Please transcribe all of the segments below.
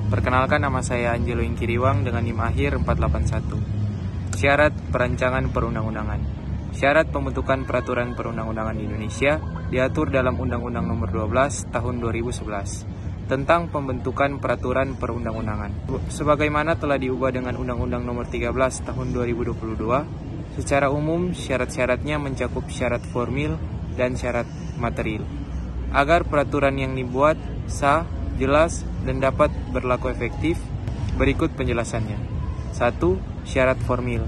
Perkenalkan, nama saya Angelo Ingkiriwang dengan NIM akhir 481. Syarat perancangan perundang-undangan. Syarat pembentukan peraturan perundang-undangan di Indonesia diatur dalam Undang-Undang Nomor 12 Tahun 2011 tentang pembentukan peraturan perundang-undangan. Sebagaimana telah diubah dengan Undang-Undang Nomor 13 Tahun 2022, secara umum syarat-syaratnya mencakup syarat formil dan syarat material. Agar peraturan yang dibuat sah, jelas, dan dapat berlaku efektif, berikut penjelasannya. 1. Syarat formil.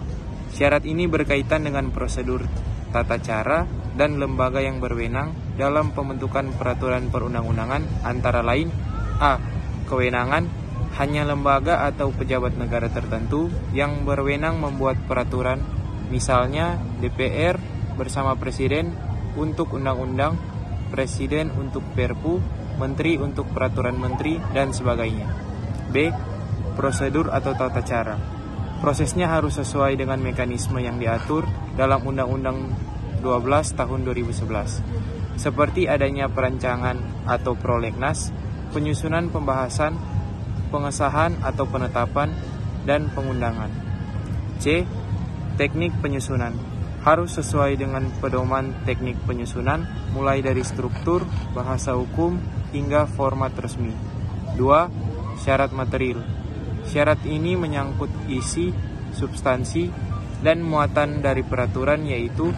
Syarat ini berkaitan dengan prosedur, tata cara, dan lembaga yang berwenang dalam pembentukan peraturan perundang-undangan, antara lain: A. Kewenangan. Hanya lembaga atau pejabat negara tertentu yang berwenang membuat peraturan, misalnya DPR bersama Presiden untuk undang-undang, Presiden untuk Perpu, Menteri untuk peraturan menteri, dan sebagainya. B. Prosedur atau tata cara. Prosesnya harus sesuai dengan mekanisme yang diatur dalam Undang-Undang 12 Tahun 2011, seperti adanya perancangan atau prolegnas, penyusunan pembahasan, pengesahan atau penetapan, dan pengundangan. C. Teknik penyusunan. Harus sesuai dengan pedoman teknik penyusunan, mulai dari struktur, bahasa hukum, hingga format resmi. 2. Syarat material. Syarat ini menyangkut isi, substansi, dan muatan dari peraturan, yaitu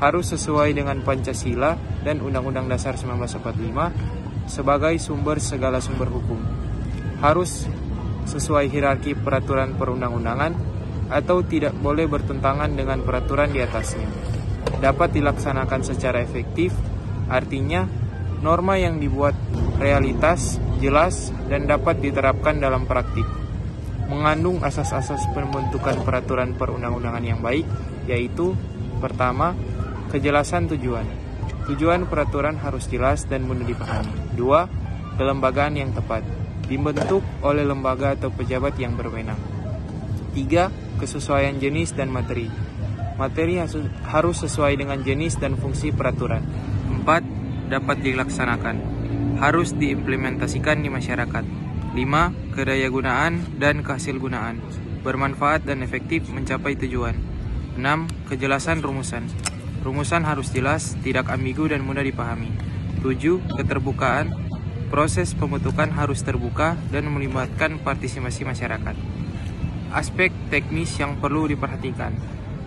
harus sesuai dengan Pancasila dan Undang-Undang Dasar 1945 sebagai sumber segala sumber hukum. Harus sesuai hierarki peraturan perundang-undangan atau tidak boleh bertentangan dengan peraturan di atasnya. Dapat dilaksanakan secara efektif, artinya norma yang dibuat realitas, jelas, dan dapat diterapkan dalam praktik. Mengandung asas-asas pembentukan peraturan perundang-undangan yang baik, yaitu: pertama, kejelasan tujuan. Tujuan peraturan harus jelas dan mudah dipahami. 2. Kelembagaan yang tepat. Dibentuk oleh lembaga atau pejabat yang berwenang. 3. Kesesuaian jenis dan materi. Materi harus sesuai dengan jenis dan fungsi peraturan. 4. Dapat dilaksanakan. Harus diimplementasikan di masyarakat. 5. Kedayagunaan dan kehasilgunaan. Bermanfaat dan efektif mencapai tujuan. 6. Kejelasan rumusan. Rumusan harus jelas, tidak ambigu, dan mudah dipahami. 7. Keterbukaan. Proses pembentukan harus terbuka dan melibatkan partisipasi masyarakat. Aspek teknis yang perlu diperhatikan.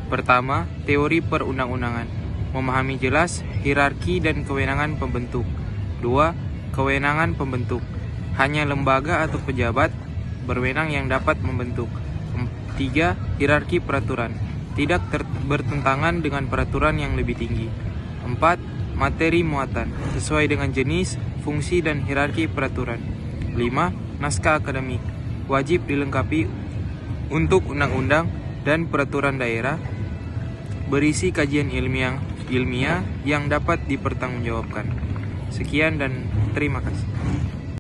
Pertama, teori perundang-undangan. Memahami jelas hierarki dan kewenangan pembentuk. 2. Kewenangan pembentuk. Hanya lembaga atau pejabat berwenang yang dapat membentuk. 3. Hierarki peraturan. Tidak bertentangan dengan peraturan yang lebih tinggi. 4. Materi muatan. Sesuai dengan jenis, fungsi, dan hierarki peraturan. 5. Naskah akademik. Wajib dilengkapi untuk undang-undang dan peraturan daerah, berisi kajian ilmiah yang dapat dipertanggungjawabkan. Sekian dan terima kasih.